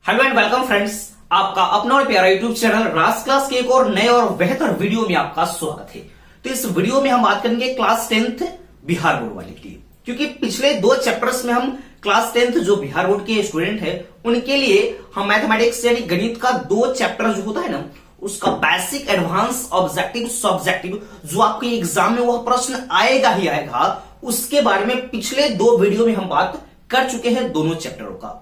Hello and welcome friends, आपका अपना और प्यारा यूट्यूब चैनल राज क्लास के एक और नए और बेहतर वीडियो में आपका स्वागत है। तो इस वीडियो में हम बात करेंगे क्लास 10th बिहार बोर्ड वाले के लिए, क्योंकि पिछले दो चैप्टर्स में हम क्लास 10th जो बिहार बोर्ड के स्टूडेंट है उनके लिए हम मैथमेटिक्स यानी गणित का दो चैप्टर जो होता है ना, उसका बेसिक, एडवांस, ऑब्जेक्टिव, सब्जेक्टिव जो आपके एग्जाम में वह प्रश्न आएगा ही आएगा, उसके बारे में पिछले दो वीडियो में हम बात कर चुके हैं दोनों चैप्टरों का।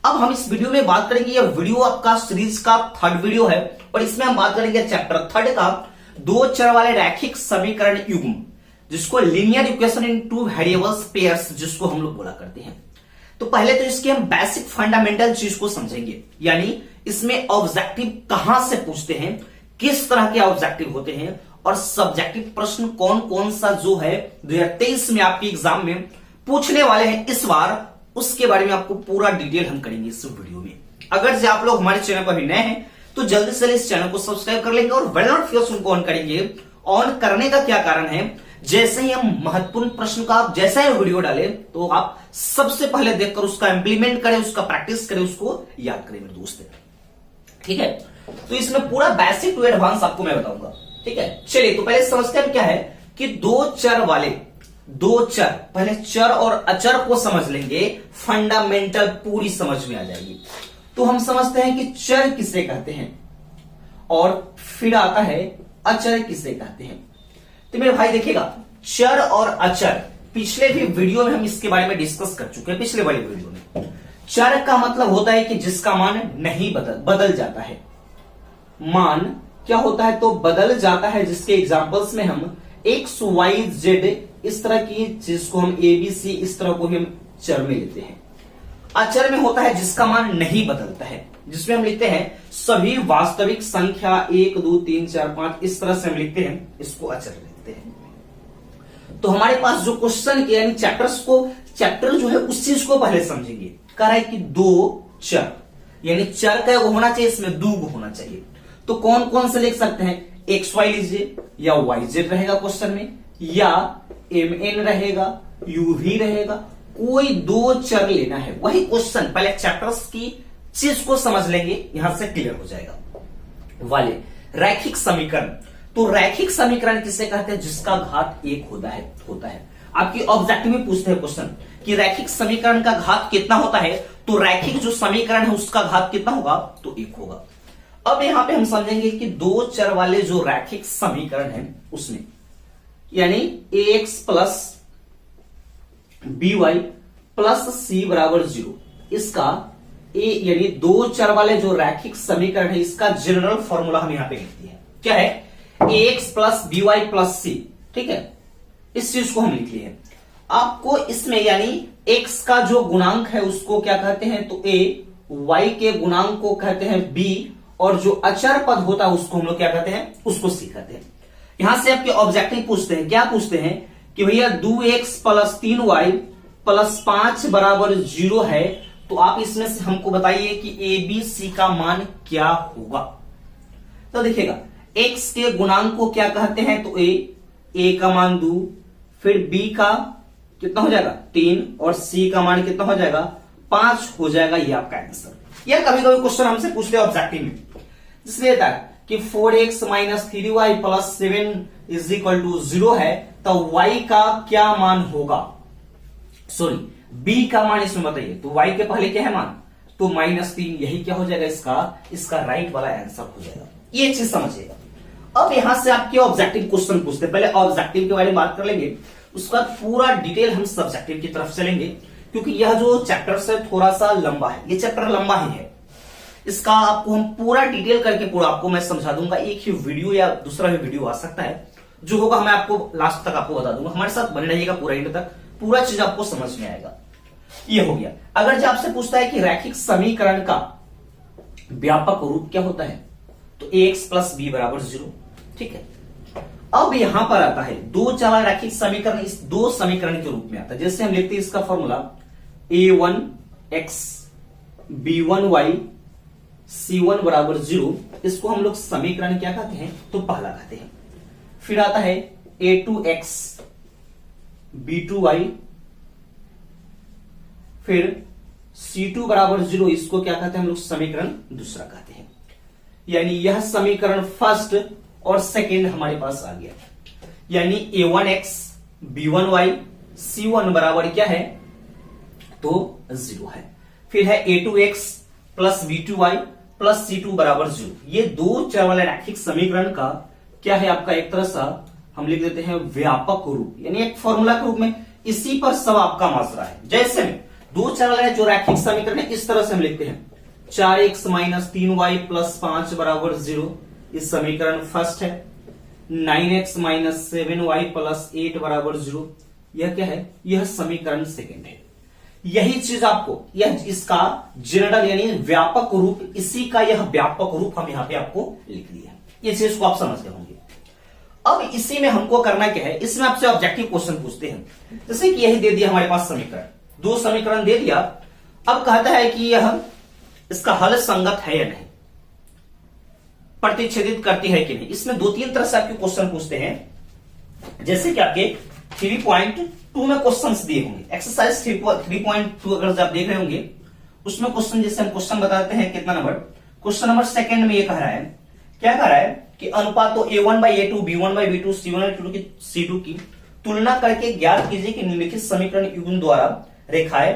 अब हम इस वीडियो में बात करेंगे, यह वीडियो आपका सीरीज का थर्ड वीडियो है और इसमें हम बात करेंगे चैप्टर थर्ड का दो चर वाले रैखिक समीकरण युग्म, जिसको linear equation in two variables pairs जिसको हम लोग बोला करते हैं। तो पहले तो इसके हम बेसिक फंडामेंटल चीज को समझेंगे, यानी इसमें ऑब्जेक्टिव कहां से पूछते हैं, किस तरह के ऑब्जेक्टिव होते हैं और सब्जेक्टिव प्रश्न कौन कौन सा जो है 2023 में आपके एग्जाम में पूछने वाले हैं इस बार, उसके बारे में आपको पूरा डिटेल हम करेंगे इस वीडियो में। अगर से आप लोग हमारे चैनल पर भी नए हैं तो जल्दी से इस चैनल को सब्सक्राइब कर लेंगे और बेल नोटिफिकेशन को ऑन करेंगे। ऑन करने का क्या कारण है, जैसे ही हम महत्वपूर्ण प्रश्न का आप जैसा ही वीडियो डाले तो आप सबसे पहले देखकर उसका इंप्लीमेंट करें, उसका प्रैक्टिस करें, उसको याद करें मेरे दोस्त। ठीक है, तो इसमें पूरा बेसिक टू एडवांस आपको मैं बताऊंगा। ठीक है, चलिए तो पहले समझते हैं क्या है कि दो चर वाले दो चर, पहले चर और अचर को समझ लेंगे, फंडामेंटल पूरी समझ में आ जाएगी। तो हम समझते हैं कि चर किसे कहते हैं और फिर आता है अचर किसे कहते हैं। तो मेरे भाई देखिएगा, चर और अचर पिछले भी वीडियो में हम इसके बारे में डिस्कस कर चुके हैं। पिछले वाले वीडियो में चर का मतलब होता है कि जिसका मान नहीं बदल जाता है। मान क्या होता है, तो बदल जाता है, जिसके एग्जांपल्स में हम एक्स वाई जेड इस तरह की चीज को हम ए बी सी इस तरह को हम चर में लेते हैं। अचर में होता है जिसका मान नहीं बदलता है, जिसमें हम लिखते हैं सभी वास्तविक संख्या 1 2 3 4 5 इस तरह से हम लिखते हैं, इसको अचर लिखते हैं। तो हमारे पास जो क्वेश्चन के यानी चैप्टर जो है उस चीज को पहले समझेंगे। कह रहा है कि दो चर, यानी चर का होना चाहिए, इसमें दो होना चाहिए। तो कौन कौन से लिख सकते हैं, एक्स वाई लीजिए या वाई जेड रहेगा क्वेश्चन में, या एम एन रहेगा, यू भी रहेगा, कोई दो चर लेना है। वही क्वेश्चन, पहले चैप्टर्स की चीज को समझ लेंगे, यहां से क्लियर हो जाएगा। वाले रैखिक समीकरण, तो रैखिक समीकरण किसे कहते हैं, जिसका घात एक होता है। आपकी ऑब्जेक्टिव में पूछते हैं क्वेश्चन कि रैखिक समीकरण का घात कितना होता है, तो रैखिक जो समीकरण है उसका घात कितना होगा, तो एक होगा। अब यहां पे हम समझेंगे कि दो चर वाले जो रैखिक समीकरण है उसमें, यानी a x plus b y plus c बराबर 0, इसका ए यानी दो चर वाले जो रैखिक समीकरण है इसका जनरल फॉर्मूला हम यहां पे लिखते हैं। क्या है, a x plus b y plus c. ठीक है, इस चीज को हम लिख लिए हैं। आपको इसमें यानी एक्स का जो गुणांक है उसको क्या कहते हैं, तो ए, वाई के गुणांक को कहते हैं बी, और जो अचर पद होता है उसको हम लोग क्या कहते हैं, उसको सी कहते हैं। यहां से आपके ऑब्जेक्टिव पूछते हैं, क्या पूछते हैं कि भैया 2x प्लस 3y प्लस 5 बराबर 0 है, तो आप इसमें से हमको बताइए कि ए बी सी का मान क्या होगा। तो देखिएगा, x के गुणांक को क्या कहते हैं, तो a का मान 2, फिर b का कितना हो जाएगा 3 और c का मान कितना हो जाएगा 5 हो जाएगा। ये आपका आंसर। यह कभी कभी क्वेश्चन हमसे पूछते हैं ऑब्जेक्टिव में, जिसमें कि 4x minus 3y plus 7 is equal to 0 है, तो y का क्या मान होगा, सॉरी b का मान इसमें बताइए। तो y के पहले क्या है मान, तो -3, यही क्या हो जाएगा इसका राइट वाला आंसर हो जाएगा। ये चीज समझिएगा। अब यहां से आपके ऑब्जेक्टिव क्वेश्चन पूछते हैं, पहले ऑब्जेक्टिव के बारे में बात कर लेंगे, उसका पूरा डिटेल हम सब्जेक्टिव की तरफ चलेंगे, क्योंकि यह जो चैप्टर है थोड़ा सा लंबा है, ये चैप्टर लंबा ही है। इसका आपको हम पूरा डिटेल करके पूरा आपको मैं समझा दूंगा। एक ही वीडियो या दूसरा भी वीडियो आ सकता है, जो होगा मैं आपको लास्ट तक आपको बता दूंगा। हमारे साथ बने रहिएगा पूरा एंड तक, पूरा चीज आपको समझ में आएगा। ये हो गया। अगर जो आपसे पूछता है कि रैखिक समीकरण का व्यापक रूप क्या होता है, तो ax प्लस बी बराबर 0। ठीक है, अब यहां पर आता है दो चर रैखिक समीकरण, इस दो समीकरण के रूप में आता है। जैसे हम लिखते हैं इसका फॉर्मूला a1x b1y c1 बराबर 0, इसको हम लोग समीकरण क्या कहते हैं, तो पहला कहते हैं। फिर आता है a2x b2y, फिर C2 बराबर 0, इसको क्या कहते हैं हम लोग, समीकरण दूसरा कहते हैं। यानी यह समीकरण फर्स्ट और सेकंड हमारे पास आ गया। यानी a1x b1y c1 बराबर क्या है, तो 0 है। फिर है a2x plus b2y plus c2 बराबर 0। ये दो चर वाले रैखिक समीकरण का क्या है, आपका एक तरह सा हम लिख देते हैं व्यापक रूप, यानी एक फॉर्मूला के रूप में। इसी पर सब आपका माजरा है। जैसे में दो चर वाले जो रैखिक समीकरण है, इस तरह से हम लिखते हैं 4x माइनस 3y प्लस 5 बराबर 0, इस समीकरण फर्स्ट है। 9x माइनस 7y प्लस 8 बराबर 0, यह क्या है, यह समीकरण सेकंड है। यही चीज आपको, यह इसका जनरल यानी व्यापक रूप, इसी का यह व्यापक रूप हम यहां पे आपको लिख दिया। ये चीज को आप समझ गए होंगे। अब इसी में हमको करना क्या है, इसमें आपसे ऑब्जेक्टिव क्वेश्चन पूछते हैं। जैसे कि यही दे दिया हमारे पास समीकरण, दो समीकरण दे दिया। अब कहता है कि यह इसका हल संगत है या नहीं, प्रतिच्छेदित करती है कि नहीं। इसमें दो तीन तरह से आपके क्वेश्चन पूछते हैं। जैसे कि आपके 3.2 में क्वेश्चंस दिए होंगे, एक्सरसाइज 3.2 अगर आप देख रहे होंगे, उसमें क्वेश्चन, जैसे हम क्वेश्चन बताते हैं कितना नंबर, क्वेश्चन नंबर सेकंड में ये कह रहा है, क्या कह रहा है कि अनुपात तो a1/a2 b1/b2 c1/2 की c2 की तुलना करके ज्ञात कीजिए कि निम्नलिखित समीकरण युग्म द्वारा रेखाएं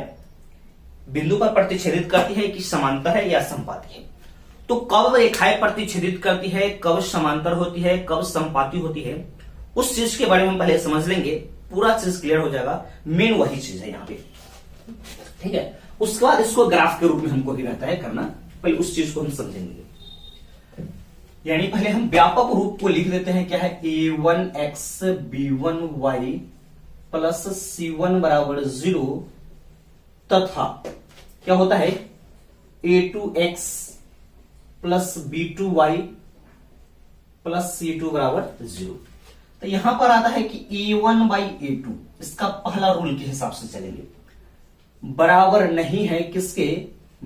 बिंदु पर प्रतिच्छेदित करती है कि समांतर है या संपाती है। तो कब रेखाएं प्रतिच्छेदित करती है, कब समांतर होती है, कब संपाती होती है, उस चीज के बारे में हम पहले समझ लेंगे, पूरा चीज क्लियर हो जाएगा। मेन वही चीज है यहाँ पे, ठीक है। उसके बाद इसको ग्राफ के रूप में हमको ही रहता है करना, पहले उस चीज को हम समझेंगे। यानी पहले हम व्यापक रूप को लिख देते हैं, क्या है, a1x b1y प्लस c1 बराबर 0 तथा क्या होता है a2x plus b2y plus c2 बराबर 0। तो यहां पर आता है कि a1/a2, इसका पहला रूल के हिसाब से चलेंगे, बराबर नहीं है किसके,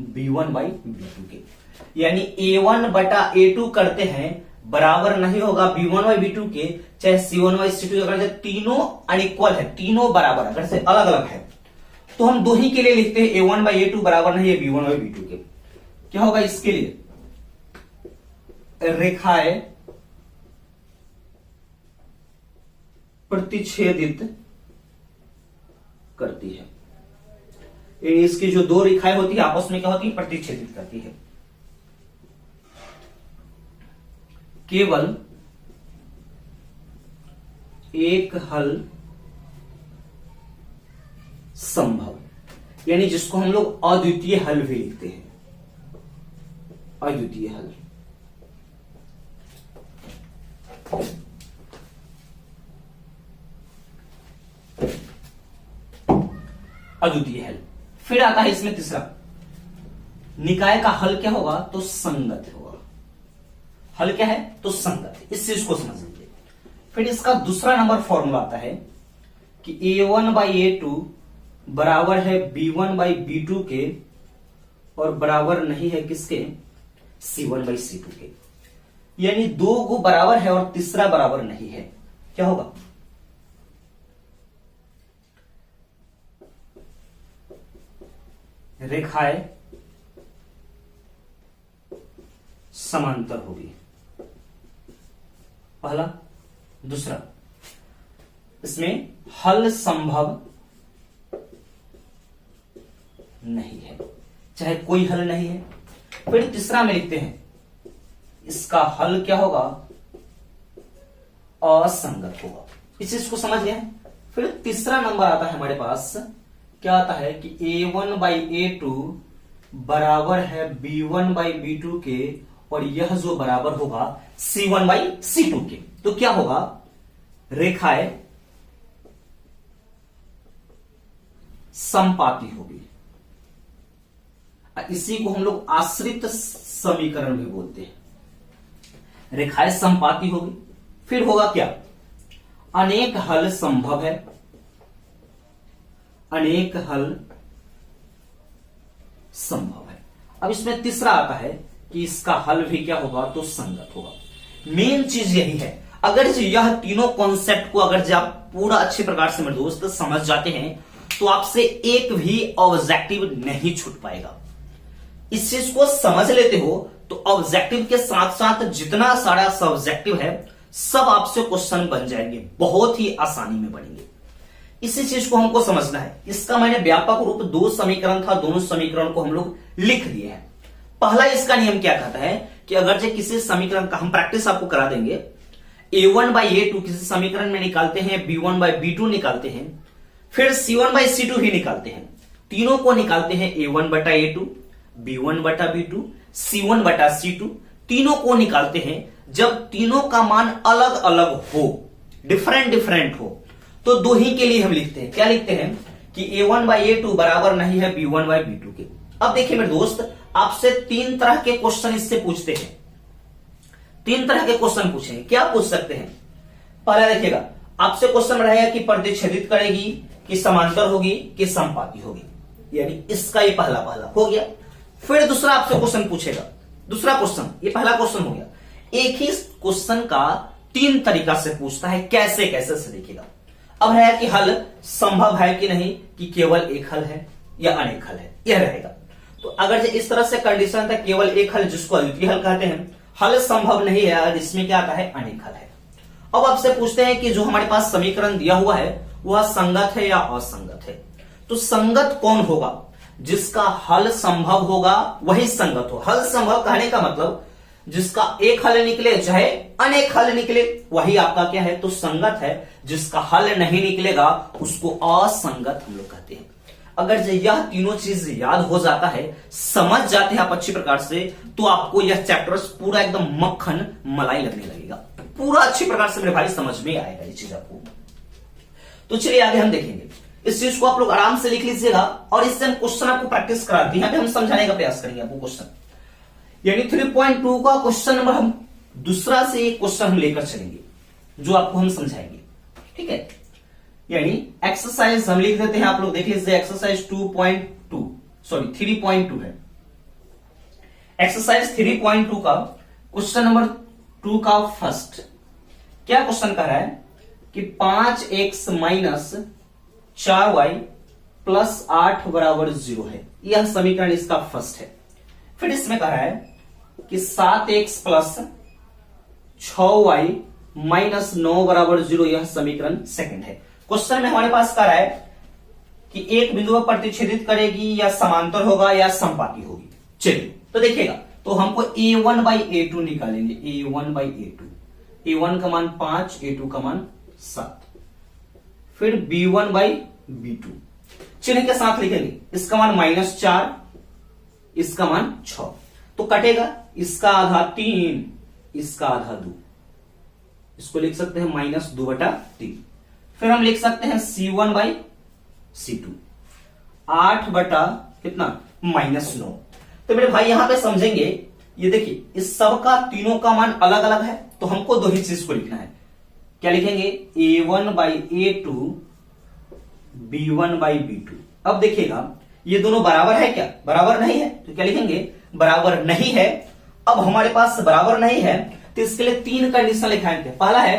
b1/b2 के। यानी a1/a2 करते हैं बराबर नहीं होगा b1/b2 के, चाहे c1/c2 अगर तीनों अनइक्वल है, तीनों बराबर अगर से अलग अलग है, तो हम दो ही के लिए लिखते हैं a1/a2 बराबर नहीं है b1/b2 के। क्या होगा इसके लिए, रेखाएं प्रतिच्छेदित करती है। इसकी जो दो रेखाएं होती है आपस में क्या होती है, प्रतिच्छेदित करती है। केवल एक हल संभव, यानी जिसको हम लोग अद्वितीय हल भी लिखते हैं, अद्वितीय हल। अद्वितीय हल। फिर आता है इसमें तीसरा, निकाय का हल क्या होगा, तो संगत होगा। हल क्या है, तो संगत है। इस चीज को समझ लीजिए। फिर इसका दूसरा नंबर फॉर्मूला आता है कि a1/a2 बराबर है b1/b2 के और बराबर नहीं है किसके, c1/c2 के। यानी दो को बराबर है और तीसरा बराबर नहीं है, क्या होगा, रेखाएं समांतर होगी, पहला। दूसरा, इसमें हल संभव नहीं है, चाहे कोई हल नहीं है। फिर तीसरा में लिखते हैं, इसका हल क्या होगा, असंगत होगा। इस चीज को समझ गए। फिर तीसरा नंबर आता है हमारे पास, क्या आता है कि a1/a2 बराबर है b1/b2 के और यह जो बराबर होगा c1/c2 के। तो क्या होगा, रेखाएं समपाती होगी। इसी को हम लोग आश्रित समीकरण भी बोलते हैं। रेखाएं समपाती होगी। फिर होगा क्या, अनेक हल संभव है, अनेक हल संभव है। अब इसमें तीसरा आता है कि इसका हल भी क्या होगा, तो संगत होगा। मेन चीज यही है। अगर यह तीनों कॉन्सेप्ट को अगर आप पूरा अच्छे प्रकार से मेरे दोस्त समझ जाते हैं, तो आपसे एक भी ऑब्जेक्टिव नहीं छूट पाएगा। इस चीज को समझ लेते हो तो ऑब्जेक्टिव के साथ साथ जितना सारा सब्जेक्टिव है सब आपसे क्वेश्चन बन जाएंगे, बहुत ही आसानी में बनेंगे। इसी चीज को हमको समझना है। इसका मैंने व्यापक रूप 2 समीकरण था, दोनों समीकरण को हम लोग लिख दिए हैं। पहला इसका नियम क्या कहता है कि अगर जो किसी समीकरण का हम प्रैक्टिस आपको करा देंगे, a1/a2 किसी समीकरण में निकालते हैं, b1/b2 निकालते हैं, फिर c1/c2 ही निकालते हैं, तीनों को निकालते हैं a1/a2, b1/b2, c1/c2, तीनों को निकालते हैं। जब तीनों का मान अलग अलग हो, डिफरेंट डिफरेंट हो, तो दो ही के लिए हम लिखते हैं। क्या लिखते हैं कि a1/a2 बराबर नहीं है b1/b2 के। अब देखिए मेरे दोस्त, आपसे 3 तरह के क्वेश्चन इससे पूछते हैं। 3 तरह के क्वेश्चन पूछेंगे। क्या पूछ सकते हैं? पहला देखिएगा, आपसे क्वेश्चन रहेगा कि प्रतिच्छेदित करेगी, कि समांतर होगी, कि समपाती होगी, यानी इसका ये पहला हो गया। फिर दूसरा आपसे क्वेश्चन पूछेगा, दूसरा क्वेश्चन, ये पहला क्वेश्चन हो गया। एक ही क्वेश्चन का 3 तरीका से पूछता है, कैसे कैसे से देखिएगा। अब है कि हल संभव है कि नहीं, कि केवल एक हल है या अनेक हल है, यह रहेगा। तो अगर इस तरह से कंडीशन था केवल एक हल, जिसको अद्वितीय हल कहते हैं, हल संभव नहीं है, अगर इसमें क्या आता है अनेक हल है। अब आपसे पूछते हैं कि जो हमारे पास समीकरण दिया हुआ है वह संगत है या असंगत है। तो संगत कौन होगा? जिसका हल संभव होगा वही संगत हो। हल संभव कहने का मतलब जिसका एक हल निकले चाहे अनेक हल निकले, वही आपका क्या है तो संगत है। जिसका हल नहीं निकलेगा उसको असंगत हम लोग कहते हैं। अगर यह तीनों चीज याद हो जाता है, समझ जाते हैं आप अच्छी प्रकार से, तो आपको यह चैप्टर पूरा एकदम मक्खन मलाई लगने लगेगा। पूरा अच्छी प्रकार से मेरे भाई समझ में आएगा ये चीज आपको। तो चलिए आगे हम देखेंगे। इस चीज को आप लोग आराम से लिख लीजिएगा और इससे हम क्वेश्चन आपको प्रैक्टिस कराते हैं। यहाँ पे हम समझाने का प्रयास करेंगे आपको क्वेश्चन, यानी 3.2 का क्वेश्चन नंबर हम दूसरा से एक क्वेश्चन हम लेकर चलेंगे जो आपको हम समझाएंगे। ठीक है, यानी एक्सरसाइज हम लिख देते हैं, आप लोग देख लीजिए। एक्सरसाइज 3.2 है। एक्सरसाइज 3.2 का क्वेश्चन नंबर 2 का फर्स्ट क्या क्वेश्चन कह रहा है कि 5x माइनस 4y प्लस 8 बराबर 0 है। यह समीकरण इसका फर्स्ट है। फिर इसमें कह रहा है कि 7x प्लस 6y माइनस 9 बराबर 0, यह समीकरण सेकंड है। क्वेश्चन में हमारे पास कह रहा है कि एक बिंदु पर प्रतिच्छेदित करेगी या समांतर होगा या समपाती होगी। चलिए तो देखिएगा, तो हमको a1/a2 निकालेंगे। a1 का मान 5, a2 का मान 7। फिर b1/b2 चिन्ह के साथ लिखेंगे। इसका मान -4, इसका मान 6, तो कटेगा। इसका आधा 3, इसका आधा 2, इसको लिख सकते हैं -2/3। फिर हम लिख सकते हैं c1/c2 8 बटा कितना -9। तो मेरे भाई यहां पे समझेंगे, ये देखिए इस सब का तीनों का मान अलग अलग है, तो हमको दो ही चीज को लिखना है। क्या लिखेंगे? a1/a2 b1/b2। अब देखिएगा ये दोनों बराबर है क्या? बराबर नहीं है, तो क्या लिखेंगे? बराबर नहीं है। अब हमारे पास बराबर नहीं है तो इसके लिए 3 कंडीशन लिखाएंगे। पहला है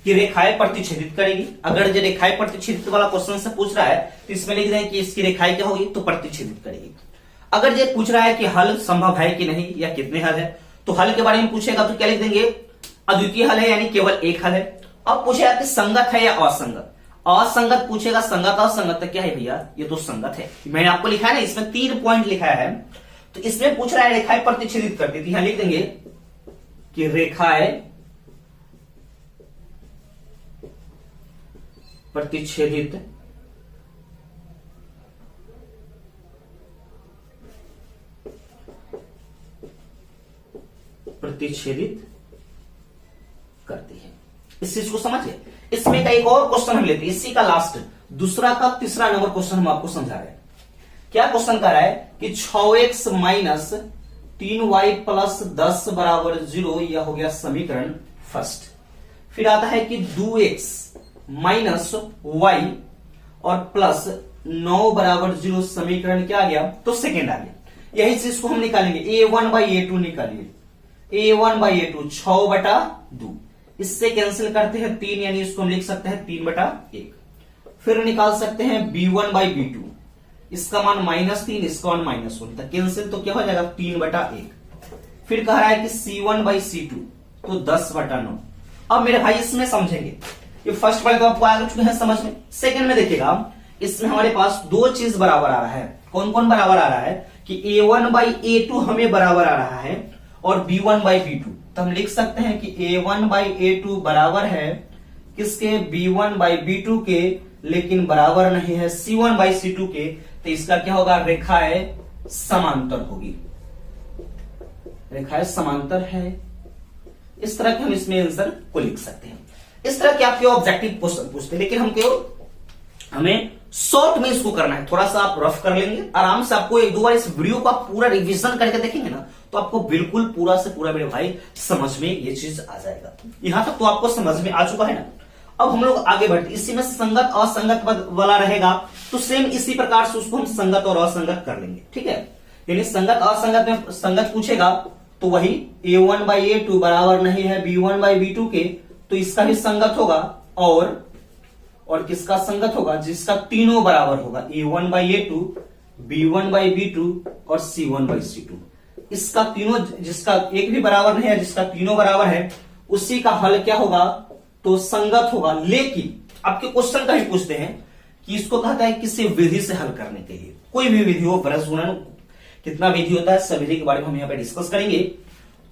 कि रेखाएं प्रतिच्छेदित करेगी। अगर जो रेखाएं प्रतिच्छेदित वाला क्वेश्चन से पूछ रहा है तो इसमें लिख दें कि इसकी रेखाएं क्या होगी तो प्रतिच्छेदित करेगी। अगर ये पूछ रहा है कि हल संभव है कि नहीं या कितने हल है, तो हल के बारे में पूछेगा तो क्या लिख देंगे? अद्वितीय हल है, यानी केवल एक हल है। अब पूछेगा कि संगत है या असंगत। असंगत पूछेगा, संगत असंगत तो क्या है भैया? ये तो संगत है। मैंने आपको लिखा है ना, इसमें 3 पॉइंट लिखा है। तो इसमें पूछ रहा है रेखाएं प्रतिच्छेदित करती थी, यहां लिख देंगे कि रेखाएं प्रतिच्छेदित करती है। इस चीज को समझिए। इसमें का एक और क्वेश्चन हम लेते हैं, इसी का लास्ट दूसरा का तीसरा नंबर क्वेश्चन हम आपको समझा रहे हैं। क्या क्वेश्चन कर रहा है कि 6x माइनस 3y प्लस 10 बराबर 0, यह हो गया समीकरण फर्स्ट। फिर आता है कि 2x माइनस y और प्लस 9 बराबर 0, समीकरण क्या आ गया तो सेकेंड आ गया। यही चीज को हम निकालेंगे। a1/a2 निकालिए। a1/a2 6/2, इससे कैंसिल करते हैं 3, यानी इसको हम लिख सकते हैं 3/1। फिर निकाल सकते हैं b1/b2, इसका मान -3, इसका मान -1 था, कैंसिल तो क्या हो जाएगा 3/1। फिर कह रहा है कि c1/c2 तो 10/9। अब मेरे भाई इसमें समझेंगे, ये फर्स्ट वाले तो आपको आ चुके हैं समझ में। सेकंड में देखिएगा, इसमें हमारे पास दो चीज बराबर आ रहा है। कौन कौन बराबर आ रहा है कि a1/a2 हमें बराबर आ रहा है और b1/b2, तो हम लिख सकते हैं कि a1/a2 बराबर है किसके, b1/b2 के, लेकिन बराबर नहीं है c1/c2 के। तो इसका क्या होगा, रेखाएं समांतर होगी, रेखाएं समांतर है। इस तरह के हम इसमें आंसर को लिख सकते हैं। इस तरह के आपके ऑब्जेक्टिव क्वेश्चन पूछते हैं, लेकिन हमें शॉर्ट में इसको करना है। थोड़ा सा आप रफ कर लेंगे आराम से, आपको एक दो बार इस वीडियो को आप पूरा रिवीजन करके देखेंगे ना, तो आपको बिल्कुल पूरा से पूरा मेरे भाई समझ में ये चीज आ जाएगा। यहां तक तो आपको समझ में आ चुका है ना। अब हम लोग आगे बढ़ते, इसी में संगत असंगत वाला रहेगा, तो सेम इसी प्रकार से उसको हम संगत और असंगत कर लेंगे, ठीक है। यानी संगत असंगत में संगत पूछेगा तो वही a1/a2 बराबर नहीं है b1/b2 के, तो इसका भी संगत होगा। और किसका संगत होगा, जिसका तीनों बराबर होगा, a1/a2, b1/b2 और c1/c2। इसका तीनों, जिसका एक भी बराबर नहीं है, जिसका तीनों बराबर है, उसी का हल क्या होगा, तो संगत होगा। लेकिन आपके क्वेश्चन का ही पूछते हैं कि इसको कहता है किसी विधि से हल करने के लिए, कोई भी विधि हो, ब्रज गुणन कितना विधि होता है, सब विधि के बारे में हम यहाँ पे डिस्कस करेंगे।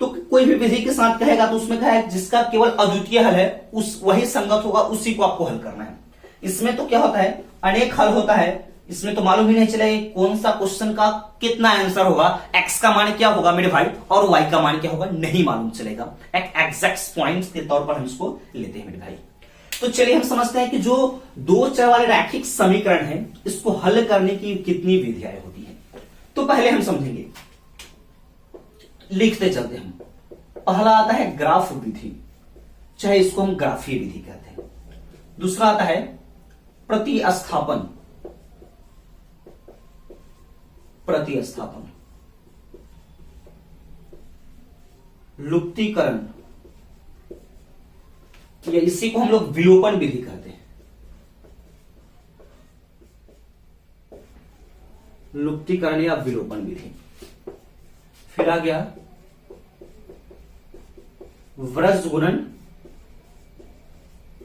तो कोई भी विधि के साथ कहेगा तो उसमें कहा है जिसका केवल अद्वितीय हल है वही संगत होगा, उसी को आपको हल करना है। इसमें तो क्या होता है, अनेक हल होता है, इसमें तो मालूम ही नहीं चलेगा कौन सा क्वेश्चन का कितना आंसर होगा, x का मान क्या होगा मेरे भाई और y का मान क्या होगा, नहीं मालूम चलेगा। एक एग्जैक्ट पॉइंट के तौर पर हम इसको लेते हैं मेरे भाई। तो चलिए हम समझते हैं कि जो दो चर वाले रैखिक समीकरण है, इसको हल करने की कितनी विधियां होती है। तो पहले हम समझेंगे, लिखते चलते हम। पहला आता है ग्राफ विधि, चाहे इसको हम ग्राफीय विधि कहते हैं। दूसरा आता है प्रतिस्थापन, लुप्तीकरण, या इसी को हम लोग विलोपन विधि कहते हैं। लुप्तीकरण या विलोपन विधि। फिर आ गया व्रज गुणन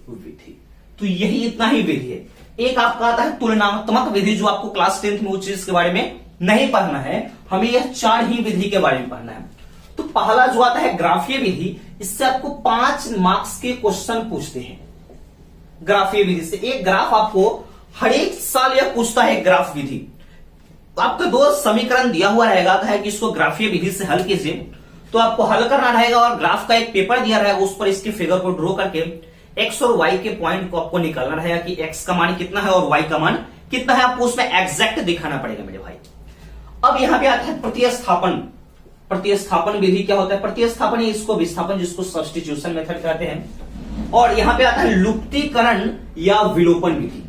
विधि। तो यही इतना ही विधि है। एक आपका आता है तुलनात्मक विधि, जो आपको क्लास 10th में उस चीज के बारे में नहीं पढ़ना है, हमें यह चार ही विधि के बारे में पढ़ना है। तो पहला जो आता है ग्राफीय विधि, इससे आपको 5 मार्क्स के क्वेश्चन पूछते हैं। ग्राफीय विधि से एक ग्राफ आपको हर एक साल यह पूछता है। ग्राफ विधि आपको दो समीकरण दिया हुआ रहेगा, है कि इसको ग्राफीय विधि से हल कीजिए, तो आपको हल करना रहेगा और ग्राफ का एक पेपर दिया रहेगा, उस पर इसके फिगर को ड्रॉ करके एक्स और वाई के पॉइंट को आपको निकालना रहेगा कि एक्स का मान कितना है और वाई का मान कितना है, आपको उसमें एग्जैक्ट दिखाना पड़ेगा मेरे भाई। अब यहां पे आता है प्रतिस्थापन। प्रतिस्थापन विधि क्या होता है, प्रतिस्थापन इसको विस्थापन, जिसको सब्स्टिट्यूशन मेथड कहते हैं। और यहां पे आता है लुप्तीकरण या विलोपन विधि,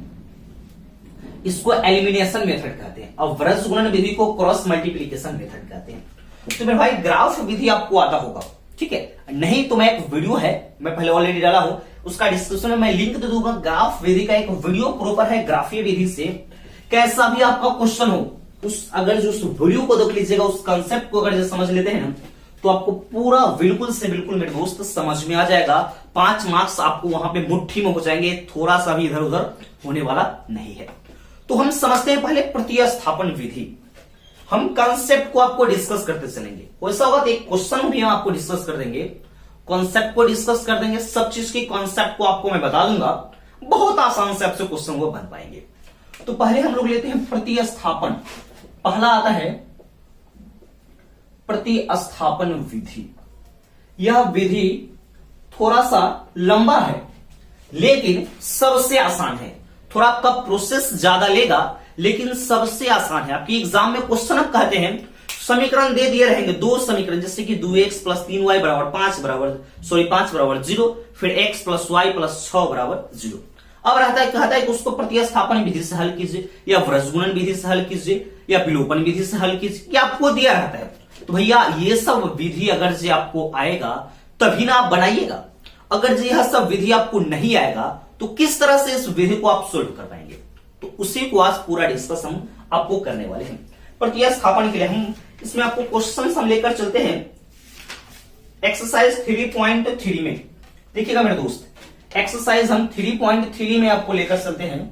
इसको एलिमिनेशन मेथड कहते हैं। और व्रज गुणन विधि को क्रॉस मल्टीप्लीकेशन मेथड कहते हैं। तो मेरे भाई ग्राफ विधि आपको आता होगा, ठीक है। नहीं तो मैं एक वीडियो है, मैं पहले ऑलरेडी डाला हूं, उसका डिस्क्रिप्शन में मैं लिंक दे दूंगा। ग्राफ विधि का एक वीडियो प्रॉपर है ग्राफीय विधि से। कैसा भी आपका क्वेश्चन हो, अगर जो उस वीडियो को देख लीजिएगा, उस कंसेप्ट को अगर समझ लेते हैं ना, तो आपको पूरा बिल्कुल से बिल्कुल मेरे दोस्त समझ में आ जाएगा। 5 मार्क्स आपको वहां पे मुट्ठी में हो जाएंगे, थोड़ा सा भी इधर उधर होने वाला नहीं है। तो हम समझते हैं पहले प्रतिस्थापन विधि। हम कंसेप्ट को आपको डिस्कस करते चलेंगे। वैसा होगा तो एक क्वेश्चन भी हम आपको डिस्कस कर देंगे, कॉन्सेप्ट को डिस्कस कर देंगे, सब चीज की कॉन्सेप्ट को आपको मैं बता दूंगा। बहुत आसान से आपसे क्वेश्चन को बन पाएंगे। तो पहले हम लोग लेते हैं प्रतिस्थापन। पहला आता है प्रतिस्थापन विधि। यह विधि थोड़ा सा लंबा है, लेकिन सबसे आसान है। थोड़ा आपका प्रोसेस ज्यादा लेगा, लेकिन सबसे आसान है। आपकी एग्जाम में क्वेश्चन आप कहते हैं, समीकरण दे दिए रहेंगे, दो समीकरण, जैसे कि 2x + 3y = 5 = 0, फिर x + y + 6 = 0। अब रहता है, कहता है कि उसको प्रतिस्थापन विधि से हल कीजिए, या व्रजगुणन विधि से हल कीजिए, या विलोपन विधि से हल कीजिए, या आपको दिया रहता है। तो भैया ये सब विधि अगर जे आपको आएगा तभी ना आप बनाइएगा। अगर जे यह सब विधि आपको नहीं आएगा तो किस तरह से इस विधि को आप सोल्व कर पाएंगे, तो उसी को आज पूरा डिस्कस हम आपको करने वाले हैं। प्रतिस्थापन के लिए हम इसमें आपको क्वेश्चन हम लेकर चलते हैं एक्सरसाइज 3.3 में। देखिएगा मेरे दोस्त, एक्सरसाइज हम 3.3 में आपको लेकर चलते हैं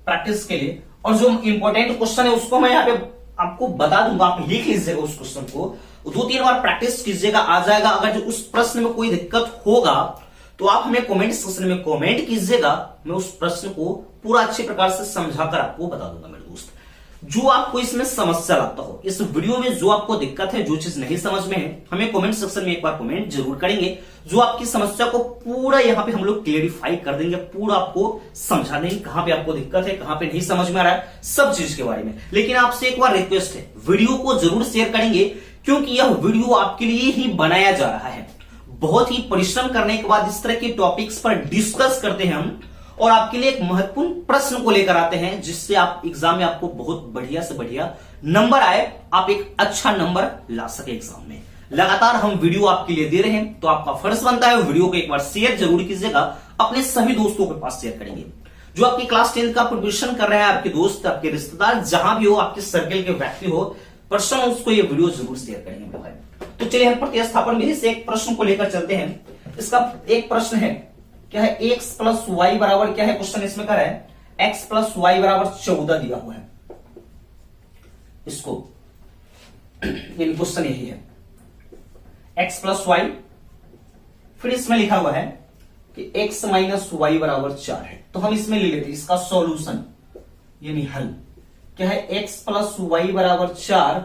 प्रैक्टिस के लिए, और जो इंपॉर्टेंट क्वेश्चन है उसको मैं यहाँ पे आपको बता दूंगा, आप लिख लीजिएगा उस क्वेश्चन को, 2-3 बार प्रैक्टिस कीजिएगा, आ जाएगा। अगर जो उस प्रश्न में कोई दिक्कत होगा तो आप हमें कमेंट सेक्शन में कमेंट कीजिएगा, मैं उस प्रश्न को पूरा अच्छे प्रकार से समझाकर आपको बता दूंगा मेरे दोस्त। जो आपको इसमें समस्या लगता हो, इस वीडियो में जो आपको दिक्कत है, जो चीज नहीं समझ में है, हमें कमेंट सेक्शन में एक बार कमेंट जरूर करेंगे, जो आपकी समस्या को पूरा यहाँ पे हम लोग क्लियरिफाई कर देंगे, पूरा आपको समझा देंगे कहां पे आपको दिक्कत है, कहां पे नहीं समझ में आ रहा है, सब चीज के बारे में। लेकिन आपसे एक बार रिक्वेस्ट है, वीडियो को जरूर शेयर करेंगे, क्योंकि यह वीडियो आपके लिए ही बनाया जा रहा है। बहुत ही परिश्रम करने के बाद इस तरह के टॉपिक्स पर डिस्कस करते हैं हम, और आपके लिए एक महत्वपूर्ण प्रश्न को लेकर आते हैं, जिससे आप एग्जाम में आपको बहुत बढ़िया से बढ़िया नंबर आए, आप एक अच्छा नंबर ला सके एग्जाम में। लगातार हम वीडियो आपके लिए दे रहे हैं, तो आपका फर्ज बनता है वीडियो को एक बार शेयर जरूर कीजिएगा, अपने सभी दोस्तों के पास शेयर करेंगे। जो आपकी क्लास 10 का प्रिपरेशन कर रहे हैं, आपके दोस्त, आपके रिश्तेदार, जहां भी हो, आपके सर्कल के व्यक्ति हो, पर्सन, उसको ये वीडियो जरूर शेयर करेंगे भाई। तो चलिए हम प्रतिस्थापन विधि से एक प्रश्न को लेकर चलते हैं। इसका एक प्रश्न है, क्या है, x प्लस वाई बराबर क्या है, क्वेश्चन इसमें क्या है, x प्लस वाई बराबर 14 दिया हुआ है इसको, क्वेश्चन यही है x प्लस वाई, फिर इसमें लिखा हुआ है कि x माइनस वाई बराबर 4 है। तो हम इसमें ले लेते हैं इसका सॉल्यूशन, यानी हल। क्या है, x प्लस वाई बराबर 4,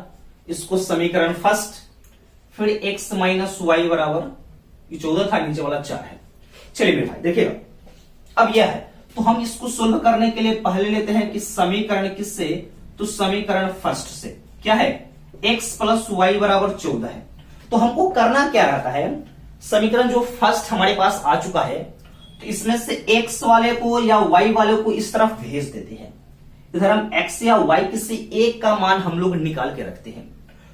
इसको समीकरण फर्स्ट, फिर x माइनस वाई बराबर 14 था, नीचे वाला 4 है। चलिए मेरे भाई देखिएगा, अब यह है, तो हम इसको सोल्व करने के लिए पहले लेते हैं कि समीकरण किससे, तो समीकरण फर्स्ट से। क्या है, x प्लस वाई बराबर 14 है। तो हमको करना क्या रहता है, समीकरण जो फर्स्ट हमारे पास आ चुका है, तो इसमें से x वाले को या y वाले को इस तरफ भेज देते हैं। इधर हम x या y किसी एक का मान हम लोग निकाल के रखते हैं।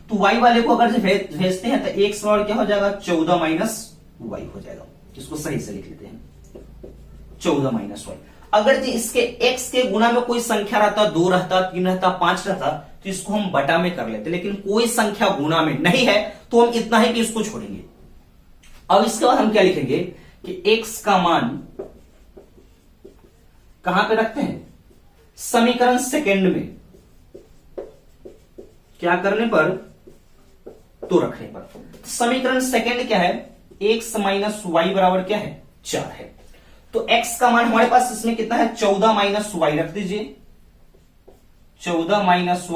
तो y वाले को अगर भेजते हैं तो x बराबर क्या हो जाएगा, 14 माइनस y हो जाएगा। इसको सही से लिख लेते हैं, 14 माइनस वाई। अगर जी इसके x के गुना में कोई संख्या रहता, 2 रहता, 3 रहता, 5 रहता, तो इसको हम बटा में कर लेते, लेकिन कोई संख्या गुना में नहीं है, तो हम इतना ही कि इसको छोड़ेंगे। अब इसके बाद हम क्या लिखेंगे कि x का मान कहां पे रखते हैं, समीकरण सेकेंड में, क्या करने पर, तो रखने पर। समीकरण सेकेंड क्या है, x माइनस वाई बराबर क्या है, 4 है। तो x का मान हमारे पास इसमें कितना है, 14 माइनस वाई रख दीजिए, 14 माइनस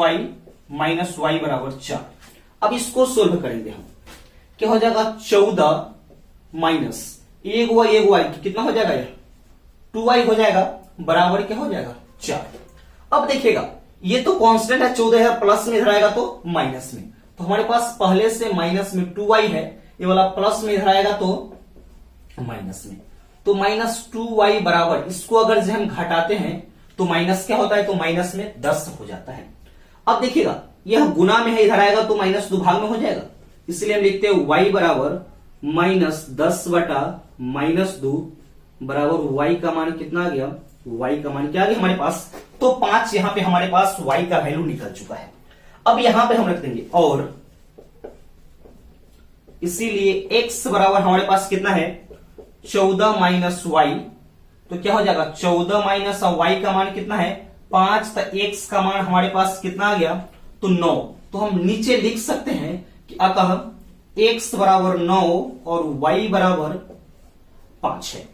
वाई बराबर 4। अब इसको सोल्व करेंगे हम, क्या हो जाएगा, 14 माइनस एक वाई कितना हो जाएगा, यह 2y हो जाएगा, बराबर क्या हो जाएगा, 4। अब देखिएगा, ये तो कांस्टेंट है, 14 है, प्लस में इधर आएगा तो माइनस में, तो हमारे पास पहले से माइनस में 2y है, ये वाला प्लस में इधर आएगा तो माइनस में, तो माइनस 2y बराबर, इसको अगर जो हम घटाते हैं तो माइनस क्या होता है, तो माइनस में 10 हो जाता है। अब देखिएगा, यह गुना में है, इधर आएगा तो माइनस 2 भाग में हो जाएगा, इसलिए हम लिखते हैं y बराबर माइनस 10 बटा माइनस 2 बराबर y का मान कितना आ गया, y का मान क्या आ गया हमारे पास, तो 5 यहां पे हमारे पास y का वैल्यू निकल चुका है। अब यहां पे हम रख देंगे, और इसीलिए x बराबर हमारे पास कितना है, 14 माइनस वाई, तो क्या हो जाएगा, 14 माइनस वाई का मान कितना है, 5, तो x का मान हमारे पास कितना आ गया, तो 9। तो हम नीचे लिख सकते हैं कि अतः x बराबर 9 और y बराबर 5 है।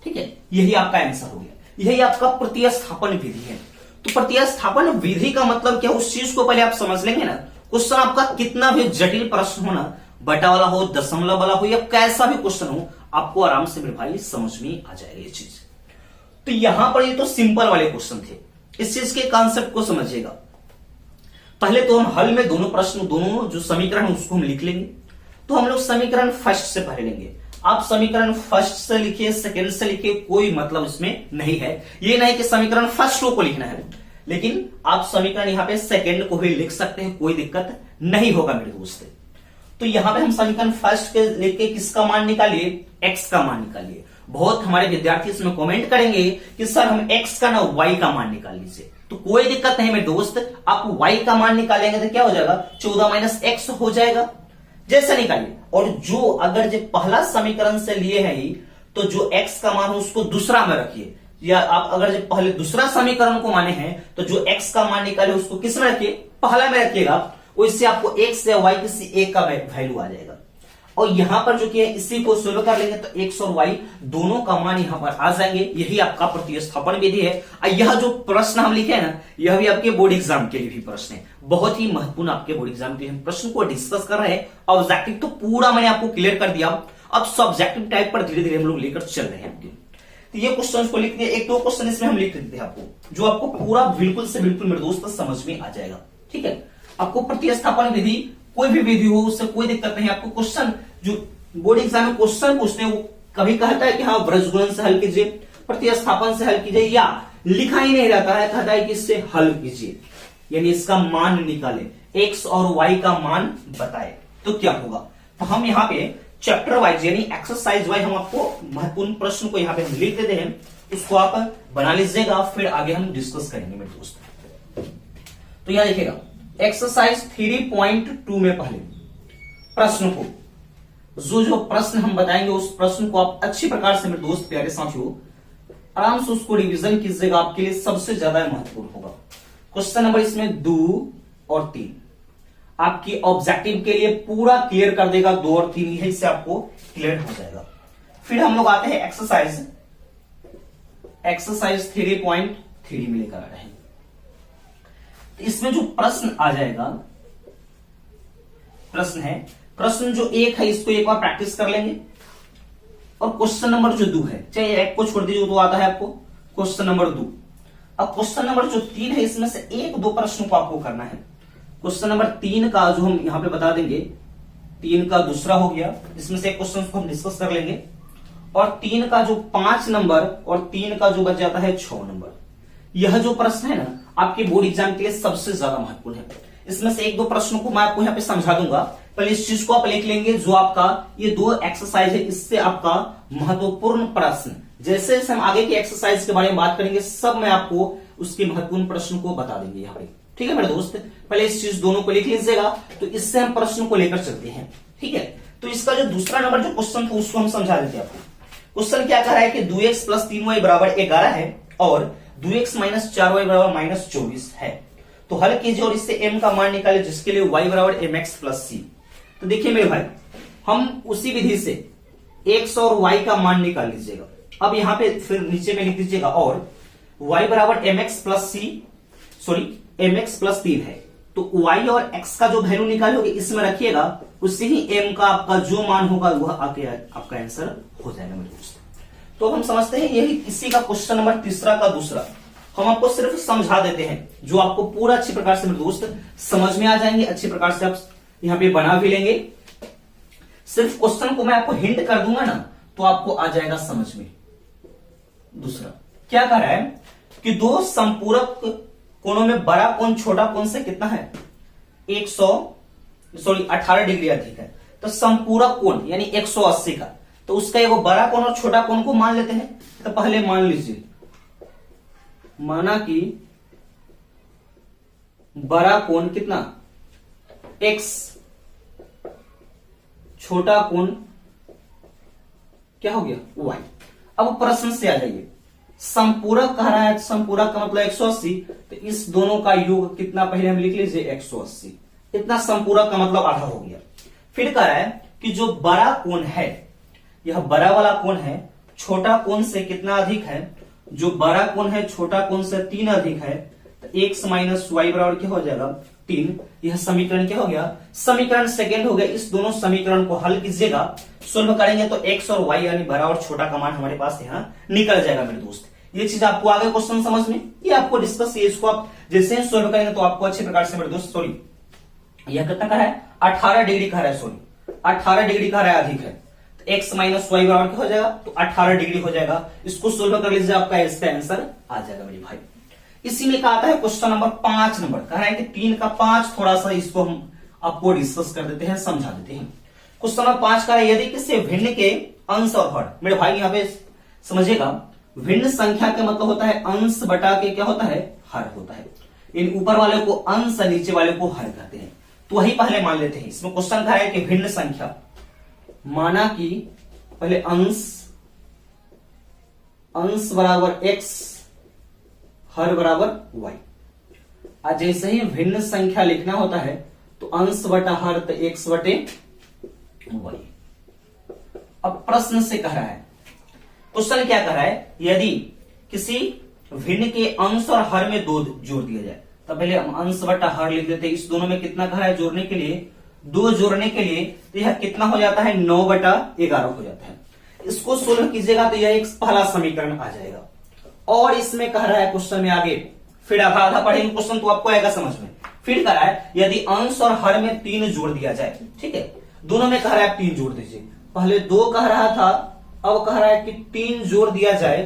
ठीक है, यही आपका आंसर हो गया, यही आपका प्रतिस्थापन विधि है। तो प्रतिस्थापन विधि का मतलब क्या, उस चीज को पहले आप समझ लेंगे ना। क्वेश्चन आपका कितना भी जटिल प्रश्न होना, बटा वाला हो, दशमलव वाला हो, या कैसा भी क्वेश्चन हो, आपको आराम से मेरे भाई समझ में आ जाएगा ये चीज। तो यहां पर ये तो सिंपल वाले क्वेश्चन थे, इस चीज के कॉन्सेप्ट को समझिएगा। पहले तो हम हल में दोनों प्रश्न, दोनों जो समीकरण उसको हम लिख लेंगे। तो हम लोग समीकरण फर्स्ट से पहले लेंगे। आप समीकरण फर्स्ट से लिखिए, सेकेंड से लिखिए, कोई मतलब इसमें नहीं है। ये नहीं कि समीकरण फर्स्ट को लिखना है, लेकिन आप समीकरण यहां पे सेकेंड को भी लिख सकते हैं, कोई दिक्कत नहीं होगा मेरे दोस्त। तो यहां पे हम समीकरण फर्स्ट के लेके किसका मान निकालिए, एक्स का मान निकालिए। बहुत हमारे विद्यार्थी इसमें कमेंट करेंगे कि सर हम एक्स का ना वाई का मान निकाल लीजिए, तो कोई दिक्कत नहीं मेरे दोस्त, आप वाई का मान निकालेंगे तो क्या हो जाएगा, 14 माइनस एक्स हो जाएगा। जैसे निकालिए, और जो अगर जो पहला समीकरण से लिए हैं ही, तो जो एक्स का मान हो उसको दूसरा में रखिए, या आप अगर जो पहले दूसरा समीकरण को माने हैं तो जो एक्स का मान निकाले उसको किस में रखिए, पहला में रखिएगा, उससे आपको एक्स या वाई किसी एक का वैल्यू आ जाएगा। और यहां पर जो कि है इसी को सोल्व कर लेंगे तो एक्स और वाई दोनों का मान यहां पर आ जाएंगे। यही आपका प्रतिस्थापन विधि है। यह जो प्रश्न हम लिखे हैं ना, यह भी आपके बोर्ड एग्जाम के लिए भी प्रश्न है, बहुत ही महत्वपूर्ण आपके बोर्ड एग्जाम के लिए हम प्रश्न को डिस्कस कर रहे हैं। ऑब्जेक्टिव तो पूरा मैंने आपको क्लियर कर दिया, अब सब्जेक्टिव टाइप पर धीरे धीरे हम लोग लेकर चल रहे हैं। तो ये क्वेश्चन को लिख दिया, एक दो क्वेश्चन इसमें हम लिख देते हैं आपको, जो आपको पूरा बिल्कुल से बिल्कुल मेरे दोस्त समझ में आ जाएगा। ठीक है, आपको प्रतिस्थापन विधि कोई भी विधि हो उससे कोई दिक्कत नहीं। आपको क्वेश्चन जो बोर्ड एग्जाम में क्वेश्चन पूछते हैं, वो कभी कहता है कि हाँ वृज्जगुणन से हल कीजिए, प्रतिस्थापन से हल कीजिए, या लिखा ही नहीं रहता है, कहता है कि इससे हल कीजिए, यानी इसका मान निकाले, एक्स और वाई का मान बताए, तो क्या होगा। तो हम यहाँ पे चैप्टर वाइज यानी एक्सरसाइज वाइज हम आपको महत्वपूर्ण प्रश्न को यहाँ पे हम लिख देते हैं, उसको आप बना लीजिएगा, फिर आगे हम डिस्कस करेंगे मेरे दोस्त। तो यहां देखिएगा एक्सरसाइज 3.2 में पहले प्रश्न को जो प्रश्न हम बताएंगे उस प्रश्न को आप अच्छी प्रकार से मेरे दोस्त प्यारे साथियों आराम से उसको रिवीजन कीजिएगा, आपके लिए सबसे ज्यादा महत्वपूर्ण होगा। क्वेश्चन नंबर इसमें 2 और 3 आपकी ऑब्जेक्टिव के लिए पूरा क्लियर कर देगा, 2 और 3 यही से आपको क्लियर हो जाएगा। फिर हम लोग आते हैं एक्सरसाइज 3.3 में लेकर आ रहे हैं। इसमें जो प्रश्न आ जाएगा, प्रश्न जो 1 है इसको एक बार प्रैक्टिस कर लेंगे, और क्वेश्चन नंबर जो 2 है, चाहे एक को छोड़ दीजिए तो आता है आपको क्वेश्चन नंबर 2। अब क्वेश्चन नंबर जो 3 है इसमें से 1-2 प्रश्नों को आपको करना है। क्वेश्चन नंबर 3 का जो हम यहां पे बता देंगे, 3 का दूसरा हो गया, इसमें से एक क्वेश्चन को हम डिस्कस कर लेंगे, और 3 का जो 5 नंबर और 3 का जो बच जाता है 6 नंबर, यह जो प्रश्न है ना आपके बोर्ड एग्जाम के लिए सबसे ज्यादा महत्वपूर्ण है। इसमें से 1-2 प्रश्नों को मैं आपको यहाँ पे समझा दूंगा, पहले इस चीज को आप लिख लेंगे। जो आपका ये 2 एक्सरसाइज है, इससे आपका महत्वपूर्ण प्रश्न, जैसे जैसे हम आगे की एक्सरसाइज के बारे में बात करेंगे, सब मैं आपको उसके महत्वपूर्ण प्रश्न को बता देंगे यहाँ पे। ठीक है मेरे दोस्त, पहले इस चीज दोनों को लिख लीजिएगा, तो इससे हम प्रश्न को लेकर चलते हैं। ठीक है, तो इसका जो दूसरा नंबर जो क्वेश्चन था उसको हम समझा देते हैं आपको। क्वेश्चन क्या कह रहा है कि 2x + 3y = 11 है और 2x - 4y = -24 है, तो हल कीजिए और इससे m का मान निकाले, जिसके लिए y = mx + c। तो देखिए मेरे भाई, हम उसी विधि से x और y का मान निकाल लीजिएगा। अब यहां पे फिर नीचे में लिख दीजिएगा, और y = mx + 3 है, तो y और x का जो वैल्यू निकालोगे इसमें रखिएगा, उससे ही m का आपका जो मान होगा वह आके आपका आंसर हो जाएगा मेरे दोस्त। तो हम समझते हैं यही इसी का क्वेश्चन नंबर तीसरा का दूसरा हम आपको सिर्फ समझा देते हैं, जो आपको पूरा अच्छी प्रकार से मेरे दोस्त समझ में आ जाएंगे, अच्छी प्रकार से आप यहां पे बना भी लेंगे। सिर्फ क्वेश्चन को मैं आपको हिंट कर दूंगा ना, तो आपको आ जाएगा समझ में। दूसरा क्या कह रहा है कि 2 संपूरक कोणों में बड़ा कोण छोटा कोण से कितना है, 18 डिग्री अधिक है। तो संपूरक कोण यानी 180 का, तो उसका एगो बड़ा कोण और छोटा कोण को मान लेते हैं। तो पहले मान लीजिए, माना कि बड़ा कोण कितना x, छोटा कोण क्या हो गया y। अब प्रश्न से आ जाइए, संपूरक कह रहा है, संपूरक का मतलब 180, तो इस दोनों का योग कितना पहले हम लिख लीजिए 180, इतना संपूरक का मतलब आधा हो गया। फिर कह रहा है कि जो बड़ा कोण है, यह बड़ा वाला कोण है, छोटा कोण से कितना अधिक है, जो बड़ा कोण है छोटा कोण से 3 अधिक है, तो x - y = क्या हो जाएगा 3। यह समीकरण क्या हो गया, समीकरण सेकेंड हो गया। इस दोनों समीकरण को हल कीजिएगा, सोल्व करेंगे तो x और y यानी बड़ा और छोटा का मान हमारे पास यहाँ निकल जाएगा मेरे दोस्त। ये चीज आपको आगे क्वेश्चन समझ में, ये आपको डिस्कस, ये इसको आप जैसे ही सोल्व करेंगे तो आपको अच्छे प्रकार से मेरे दोस्त, सॉरी यह कितना का है 18 डिग्री का है, सॉरी 18 डिग्री का है, अधिक है, x - y = क्या हो जाएगा, तो 18 डिग्री हो जाएगा। इसको सोल्व कर लीजिए, आपका इसका आंसर आ जाएगा मेरे भाई। इसी में क्या आता है क्वेश्चन नंबर 5 नंबर, कह रहा है कि 3 का 5, थोड़ा सा इसको हम आपको डिस्कस कर देते हैं, समझा देते हैं। क्वेश्चन नंबर 5 का है, यदि किसी भिन्न के अंश और हर, मेरे भाई यहाँ पे समझिएगा, भिन्न संख्या का मतलब होता है अंश बटा के क्या होता है, हर होता है। इन ऊपर वाले को अंश, नीचे वाले को हर कहते हैं। तो वही पहले मान लेते हैं। इसमें क्वेश्चन था है कि भिन्न संख्या, माना कि पहले अंश बराबर x, हर बराबर y। आज जैसे ही भिन्न संख्या लिखना होता है तो अंश बटा हर तो x बटे y। अब प्रश्न से कह रहा है, क्वेश्चन क्या कह रहा है, यदि किसी भिन्न के अंश और हर में 2 जोड़ दिया जाए, तो पहले हम अंश बटा हर लिख देते हैं। इस दोनों में कितना कह रहा है जोड़ने के लिए, 2 जोड़ने के लिए, तो यह कितना हो जाता है, 9 बटा 11 हो जाता है। इसको सोल्व कीजिएगा तो यह एक पहला समीकरण आ जाएगा। और इसमें कह रहा है क्वेश्चन में आगे, फिर आधा पढ़ेंगे क्वेश्चन तो आपको आएगा समझ में। फिर कह रहा है यदि अंश और हर में 3 जोड़ दिया जाए, ठीक है, दोनों में कह रहा है आप 3 जोड़ दीजिए। पहले 2 कह रहा था, अब कह रहा है कि 3 जोड़ दिया जाए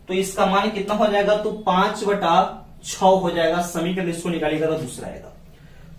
तो इसका मान कितना हो जाएगा, तो 5 बटा 6 हो जाएगा। समीकरण इसको निकालिएगा तो दूसरा आएगा।